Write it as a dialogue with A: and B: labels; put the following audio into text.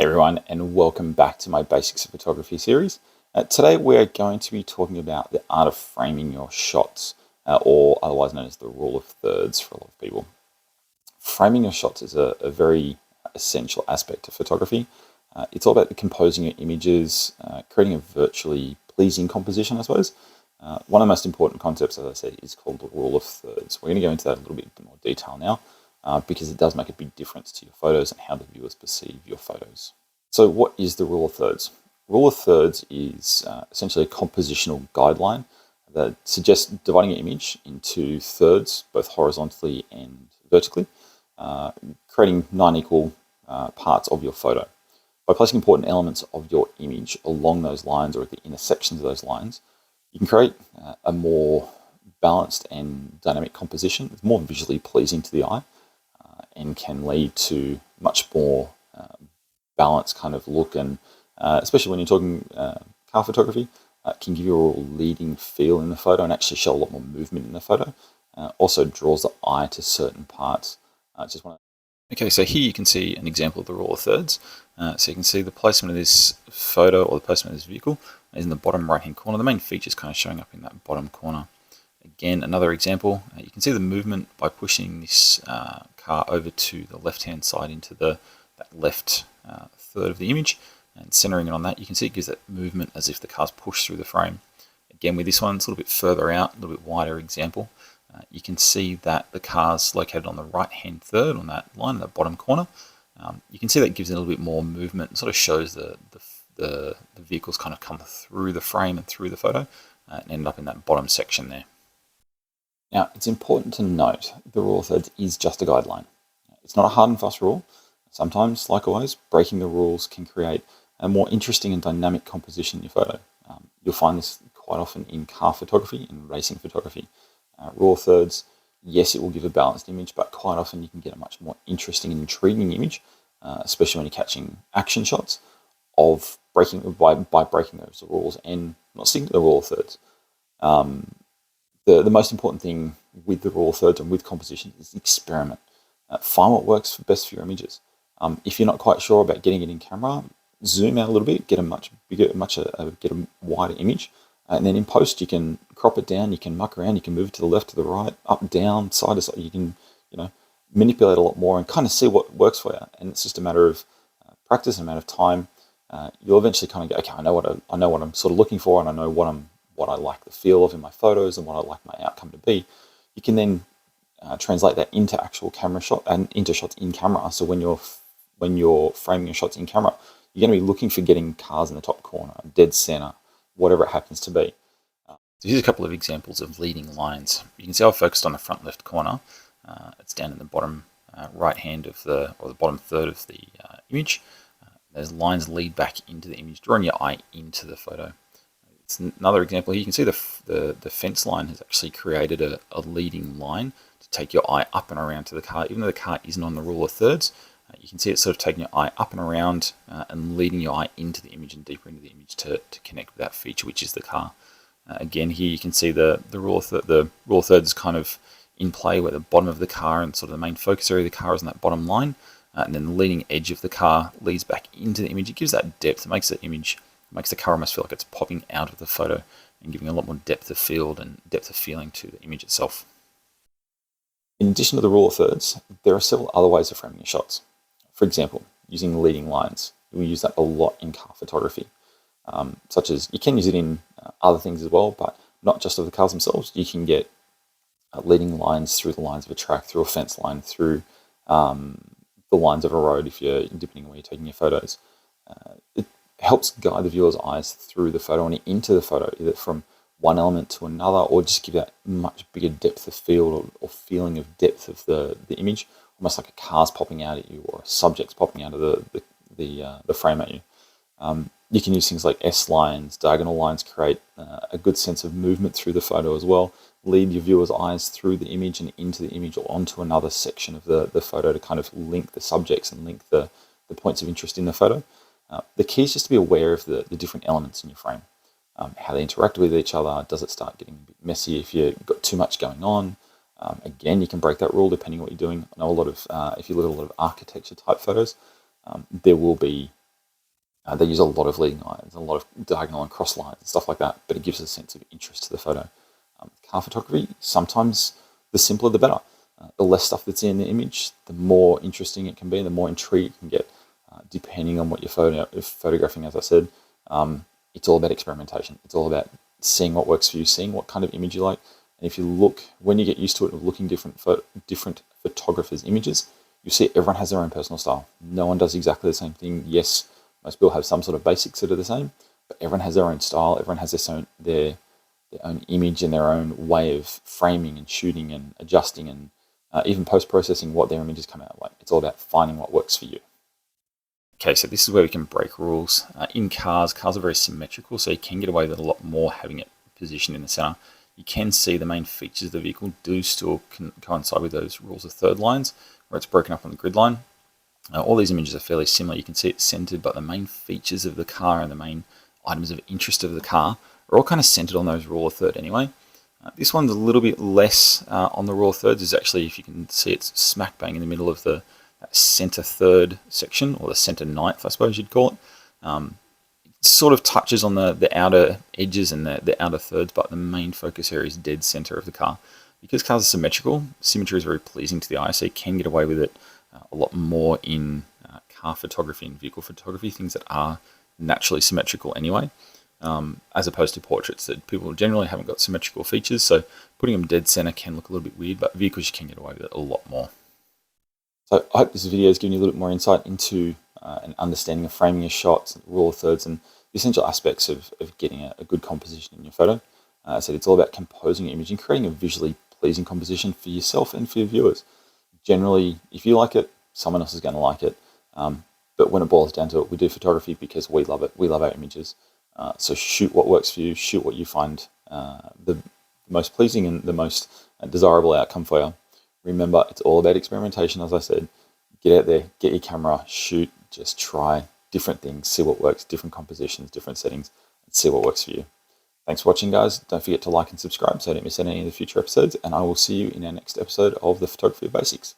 A: Hey everyone, and welcome back to my Basics of Photography series. Today we're going to be talking about the art of framing your shots, or otherwise known as the rule of thirds for a lot of people. Framing your shots is a very essential aspect of photography. It's all about composing your images, creating a virtually pleasing composition, I suppose. One of the most important concepts, as I said, is called the rule of thirds. We're going to go into that in a little bit more detail now. Because it does make a big difference to your photos and how the viewers perceive your photos. So what is the rule of thirds? Rule of thirds is essentially a compositional guideline that suggests dividing your image into thirds, both horizontally and vertically, creating 9 equal parts of your photo. By placing important elements of your image along those lines or at the intersections of those lines, you can create a more balanced and dynamic composition. It's more visually pleasing to the eye, and can lead to much more balanced kind of look, and especially when you're talking car photography, can give you a leading feel in the photo and actually show a lot more movement in the photo. Also draws the eye to certain parts. Okay, so here you can see an example of the rule of thirds. So you can see the placement of this photo or the placement of this vehicle is in the bottom right hand corner. The main feature is kind of showing up in that bottom corner. Again, another example, you can see the movement by pushing this car over to the left-hand side into that left third of the image and centering it on that. You can see it gives that movement as if the car's pushed through the frame. Again, with this one, it's a little bit further out, a little bit wider example. You can see that the car's located on the right-hand third on that line in the bottom corner. You can see that gives it a little bit more movement. It sort of shows the vehicles kind of come through the frame and through the photo and end up in that bottom section there. Now, it's important to note the rule of thirds is just a guideline. It's not a hard and fast rule. Sometimes, like always, breaking the rules can create a more interesting and dynamic composition in your photo. You'll find this quite often in car photography and racing photography. Rule of thirds, yes, it will give a balanced image, but quite often you can get a much more interesting and intriguing image, especially when you're catching action shots, of by breaking those rules and not sticking to the rule of thirds. The most important thing with the rule of thirds and with composition is experiment. Find what works best for your images. If you're not quite sure about getting it in camera, zoom out a little bit, get a wider image, and then in post you can crop it down, you can muck around, you can move it to the left, to the right, up, down, side to side. You can manipulate a lot more and kind of see what works for you. And it's just a matter of practice and a matter of time. You'll eventually kind of go, okay, I know what I'm sort of looking for, and I know what I like the feel of in my photos and what I like my outcome to be. You can then translate that into actual camera shot and into shots in camera. So when you're framing your shots in camera, you're going to be looking for getting cars in the top corner, dead center, whatever it happens to be. So here's a couple of examples of leading lines. You can see I've focused on the front left corner. It's down in the bottom right hand of the bottom third of the image. Those lines lead back into the image, drawing your eye into the photo. It's another example here. You can see the fence line has actually created a leading line to take your eye up and around to the car. Even though the car isn't on the rule of thirds, you can see it's sort of taking your eye up and around and leading your eye into the image and deeper into the image to connect with that feature, which is the car. Again, here you can see the rule of thirds is kind of in play where the bottom of the car and sort of the main focus area of the car is on that bottom line, and then the leading edge of the car leads back into the image. It gives that depth. It makes the car almost feel like it's popping out of the photo and giving a lot more depth of field and depth of feeling to the image itself. In addition to the rule of thirds, there are several other ways of framing your shots. For example, using leading lines. We use that a lot in car photography, such as you can use it in other things as well, but not just of the cars themselves. You can get leading lines through the lines of a track, through a fence line, through the lines of a road if you're depending on where you're taking your photos. It helps guide the viewer's eyes through the photo and into the photo, either from one element to another, or just give that much bigger depth of field or feeling of depth of the image, almost like a car's popping out at you or a subject's popping out of the frame at you. You can use things like S-lines, diagonal lines, create a good sense of movement through the photo as well, lead your viewer's eyes through the image and into the image or onto another section of the photo to kind of link the subjects and link the points of interest in the photo. The key is just to be aware of the different elements in your frame, how they interact with each other. Does it start getting a bit messy if you've got too much going on? Again, you can break that rule depending on what you're doing. I know if you look at a lot of architecture type photos, there will be They use a lot of leading lines, a lot of diagonal and cross lines and stuff like that, but it gives a sense of interest to the photo. Car photography, sometimes the simpler the better. The less stuff that's in the image, the more interesting it can be, the more intrigue you can get, depending on what you're photographing. As I said, it's all about experimentation. It's all about seeing what works for you, seeing what kind of image you like. And if you look, when you get used to it of looking different photographers' images, you see everyone has their own personal style. No one does exactly the same thing. Yes, most people have some sort of basics that are the same, but everyone has their own style. Everyone has their own image and their own way of framing and shooting and adjusting and even post-processing what their images come out like. It's all about finding what works for you. Okay, so this is where we can break rules. In cars are very symmetrical, so you can get away with a lot more having it positioned in the center. You can see the main features of the vehicle do still coincide with those rules of third lines, where it's broken up on the grid line. All these images are fairly similar. You can see it's centered, but the main features of the car and the main items of interest of the car are all kind of centered on those rule of third anyway. This one's a little bit less on the rule of thirds. Is actually, if you can see, it's smack bang in the middle of the center third section, or the center ninth, I suppose you'd call it. It sort of touches on the outer edges and the outer thirds, but the main focus area is dead center of the car. Because cars are symmetrical, symmetry is very pleasing to the eye, so you can get away with it a lot more in car photography and vehicle photography, things that are naturally symmetrical anyway, as opposed to portraits that people generally haven't got symmetrical features. So putting them dead center can look a little bit weird, but vehicles you can get away with it a lot more. So I hope this video has given you a little bit more insight into an understanding of framing your shots, rule of thirds, and the essential aspects of getting a good composition in your photo. I said it's all about composing your image and creating a visually pleasing composition for yourself and for your viewers. Generally, if you like it, someone else is going to like it. But when it boils down to it, we do photography because we love it. We love our images. So shoot what works for you. Shoot what you find the most pleasing and the most desirable outcome for you. Remember, it's all about experimentation, as I said. Get out there, get your camera, shoot, just try different things, see what works, different compositions, different settings, and see what works for you. Thanks for watching, guys. Don't forget to like and subscribe so you don't miss any of the future episodes, and I will see you in our next episode of the Photography of Basics.